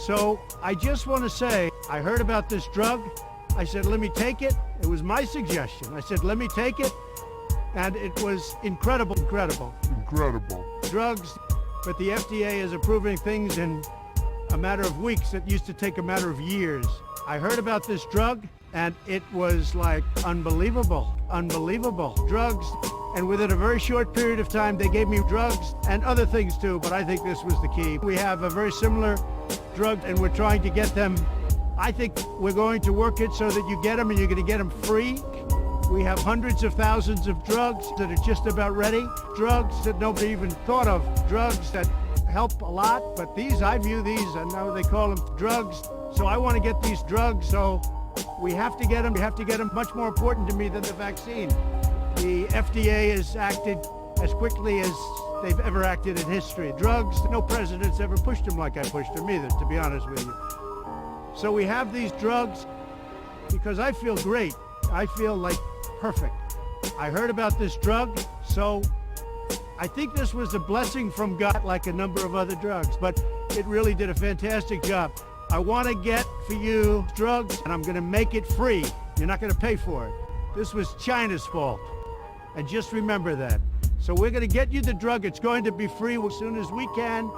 So I just want to say, I heard about this drug. I said, let me take it. It was my suggestion. I said, let me take it. And it was incredible. Drugs, but the FDA is approving things in a matter of weeks. It used to take a matter of years. I heard about this drug, and it was like unbelievable. Drugs, and within a very short period of time, they gave me drugs and other things too, but I think this was the key. We have a very similar drug, and we're trying to get them. I think we're going to work it so that you get them, and you're going to get them free. We have hundreds of thousands of drugs that are just about ready, drugs that nobody even thought of, drugs that help a lot, but these, I view these, and now they call them drugs. So I want to get these drugs, so we have to get them. We have to get them. Much more important to me than the vaccine. The FDA has acted as quickly as they've ever acted in history. Drugs, no president's ever pushed them like I pushed them either, to be honest with you. So we have these drugs because I feel great. I feel like perfect. I heard about this drug, so I think this was a blessing from God, like a number of other drugs, but it really did a fantastic job. I want to get for you drugs, and I'm going to make it free. You're not going to pay for it. This was China's fault, and just remember that. So we're going to get you the drug. It's going to be free as soon as we can,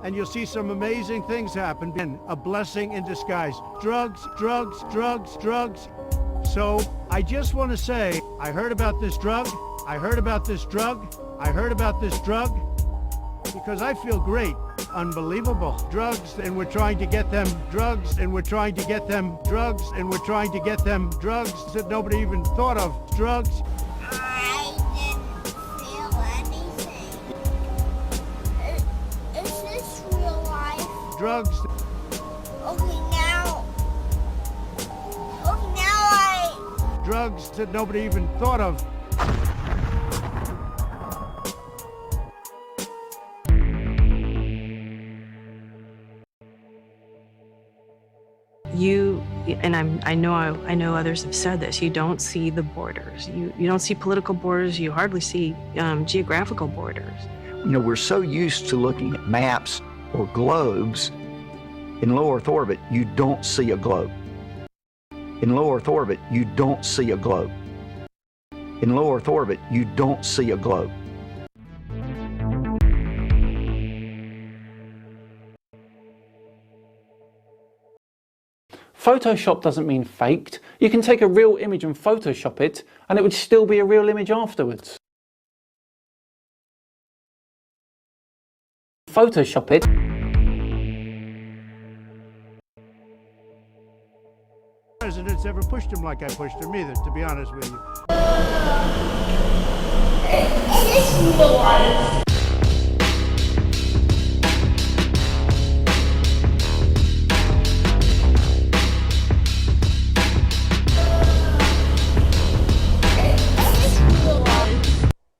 and you'll see some amazing things happen. And a blessing in disguise. Drugs. So I just want to say, I heard about this drug. Because I feel great. Unbelievable. Drugs, and we're trying to get them. Drugs that nobody even thought of. Drugs. I didn't feel anything. Is this real life? Drugs. Okay, now Drugs that nobody even thought of. I know others have said this, you don't see the borders. You don't see political borders, you hardly see geographical borders. You know, we're so used to looking at maps or globes. In low Earth orbit, you don't see a globe. In low Earth orbit, you don't see a globe. In low Earth orbit, you don't see a globe. Photoshop doesn't mean faked. You can take a real image and Photoshop it, and it would still be a real image afterwards. Photoshop it. Presidents ever pushed them like I pushed them either, to be honest with you.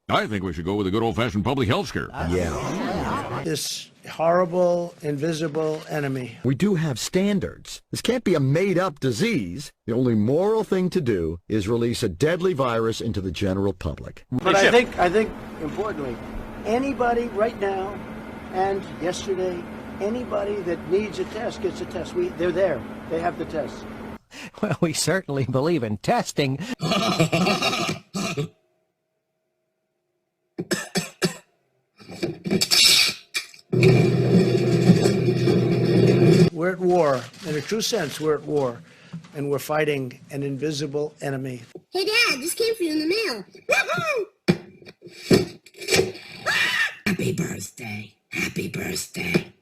I think we should go with a good old-fashioned public health scare. Yeah. This horrible, invisible enemy. We do have standards. This can't be a made-up disease. The only moral thing to do is release a deadly virus into the general public. But I think, importantly, anybody right now and yesterday, anybody that needs a test gets a test. They're there. They have the test. Well, we certainly believe in testing. We're at war. In a true sense, we're at war. And we're fighting an invisible enemy. Hey, Dad, this came for you in the mail. Happy birthday. Happy birthday.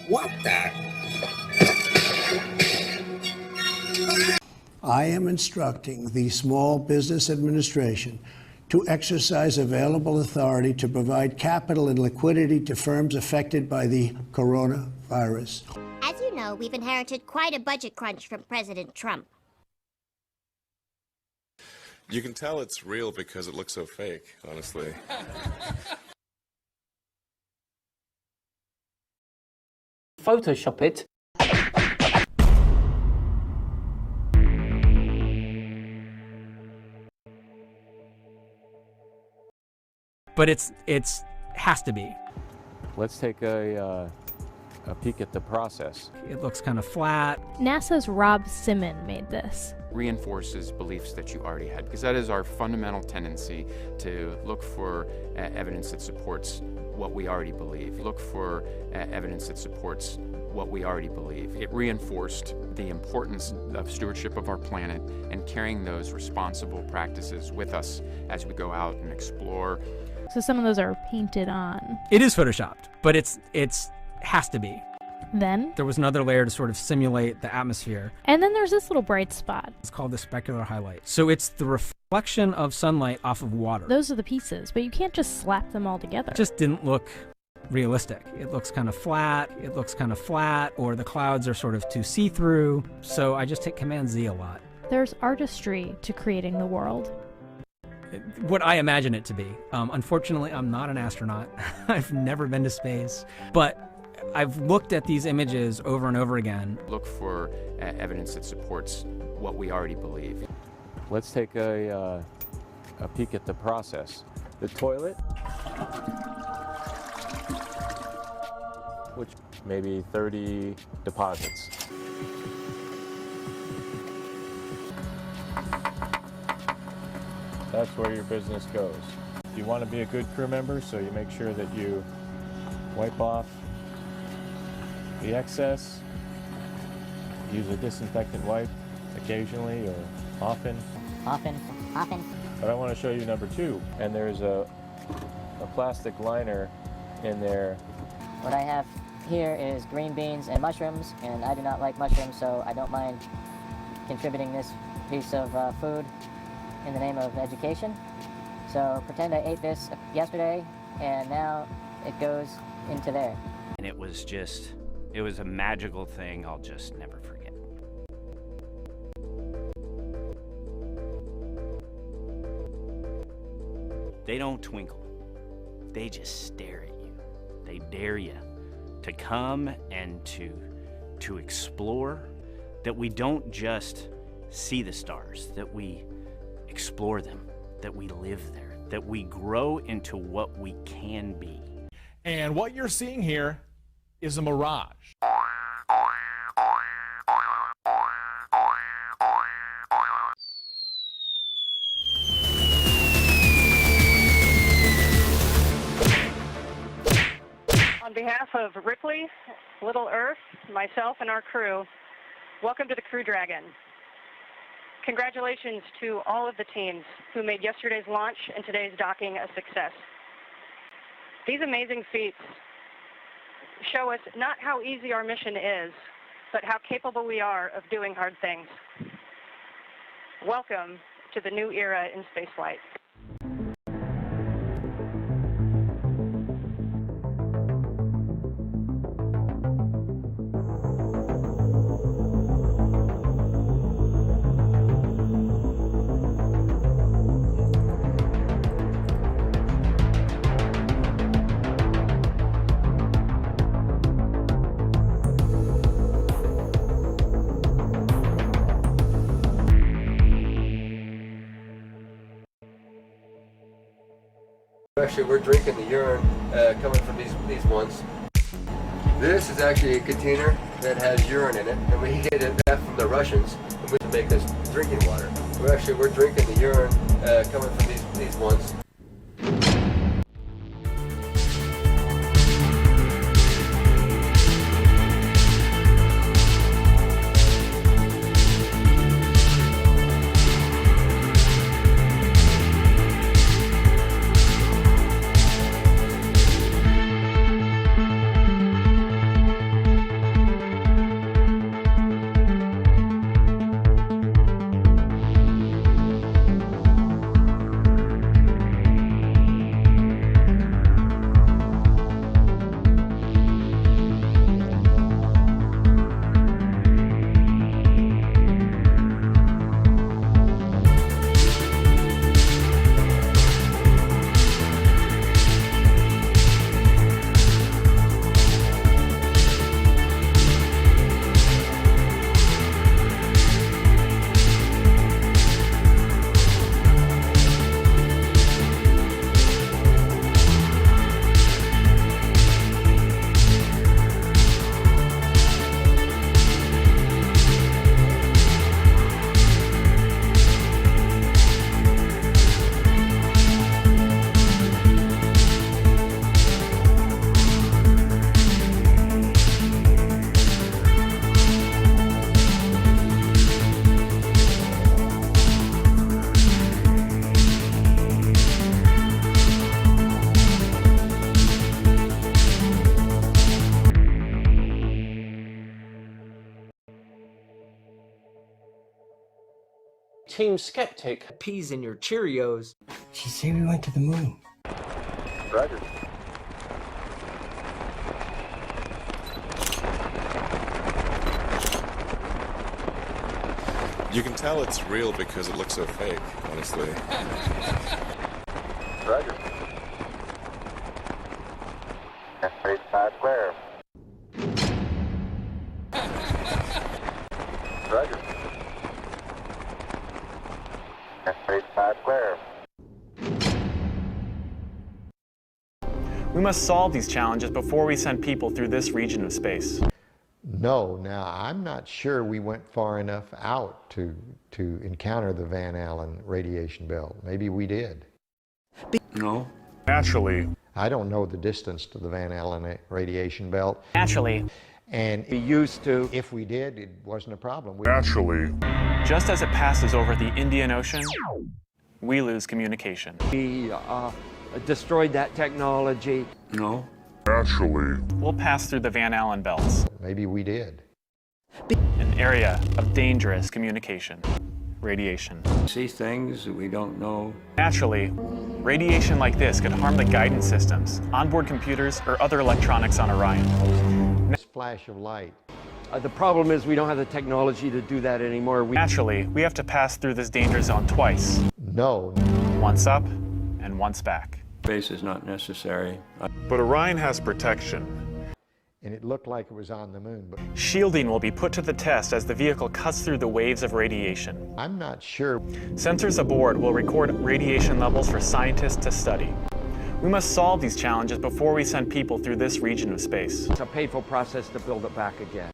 What the? I am instructing the Small Business Administration to exercise available authority to provide capital and liquidity to firms affected by the coronavirus. As you know, we've inherited quite a budget crunch from President Trump. You can tell it's real because it looks so fake, honestly. Photoshop it. But it's has to be. Let's take a peek at the process. It looks kind of flat. NASA's Rob Simon made this. Reinforces beliefs that you already had, because that is our fundamental tendency, to look for evidence that supports what we already believe. Look for evidence that supports what we already believe. It reinforced the importance of stewardship of our planet and carrying those responsible practices with us as we go out and explore. So some of those are painted on. It is photoshopped, but it's has to be. Then There was another layer to sort of simulate the atmosphere. and then there's this little bright spot. It's called the specular highlight. So it's the reflection of sunlight off of water. Those are the pieces, but you can't just slap them all together. It just didn't look realistic. It looks kind of flat. It looks kind of flat, or the clouds are sort of too see-through. So I just hit Command Z a lot. There's artistry to creating the world. What I imagine it to be. Unfortunately, I'm not an astronaut. I've never been to space, but I've looked at these images over and over again. Look for evidence that supports what we already believe. Let's take a peek at the process. The toilet, which maybe 30 deposits. That's where your business goes. You want to be a good crew member, so you make sure that you wipe off the excess, use a disinfectant wipe occasionally or often. Often. But I want to show you number 2, and there's a plastic liner in there. What I have here is green beans and mushrooms, and I do not like mushrooms, so I don't mind contributing this piece of food in the name of education. So pretend I ate this yesterday, and now it goes into there. And it was a magical thing I'll just never forget. They don't twinkle. They just stare at you. They dare you to come and to explore, that we don't just see the stars, that we explore them, that we live there, that we grow into what we can be. And what you're seeing here is a mirage. On behalf of Ripley, Little Earth, myself, and our crew, welcome to the Crew Dragon. Congratulations to all of the teams who made yesterday's launch and today's docking a success. These amazing feats show us not how easy our mission is, but how capable we are of doing hard things. Welcome to the new era in spaceflight. Actually, we're drinking the urine coming from these ones. This is actually a container that has urine in it, and we get that from the Russians, and we can make this drinking water. We're drinking the urine coming from these ones. Team Skeptic. Peas in your Cheerios. She said we went to the moon. Roger. You can tell it's real because it looks so fake, honestly. Roger. F-35 clear. Roger. F-35 clear. We must solve these challenges before we send people through this region of space. No, now I'm not sure we went far enough out to encounter the Van Allen radiation belt. Maybe we did. No. Naturally. I don't know the distance to the Van Allen radiation belt. Naturally. And we used to, if we did, it wasn't a problem. Naturally. Just as it passes over the Indian Ocean, we lose communication. We destroyed that technology. No. Naturally. We'll pass through the Van Allen belts. Maybe we did. An area of dangerous communication. Radiation. See things that we don't know. Naturally, radiation like this could harm the guidance systems, onboard computers, or other electronics on Orion. This flash of light. The problem is we don't have the technology to do that anymore. Naturally, we have to pass through this danger zone twice. No. Once up and once back. Space is not necessary. But Orion has protection. And it looked like it was on the moon. But Shielding will be put to the test as the vehicle cuts through the waves of radiation. I'm not sure. Sensors aboard will record radiation levels for scientists to study. We must solve these challenges before we send people through this region of space. It's a painful process to build it back again.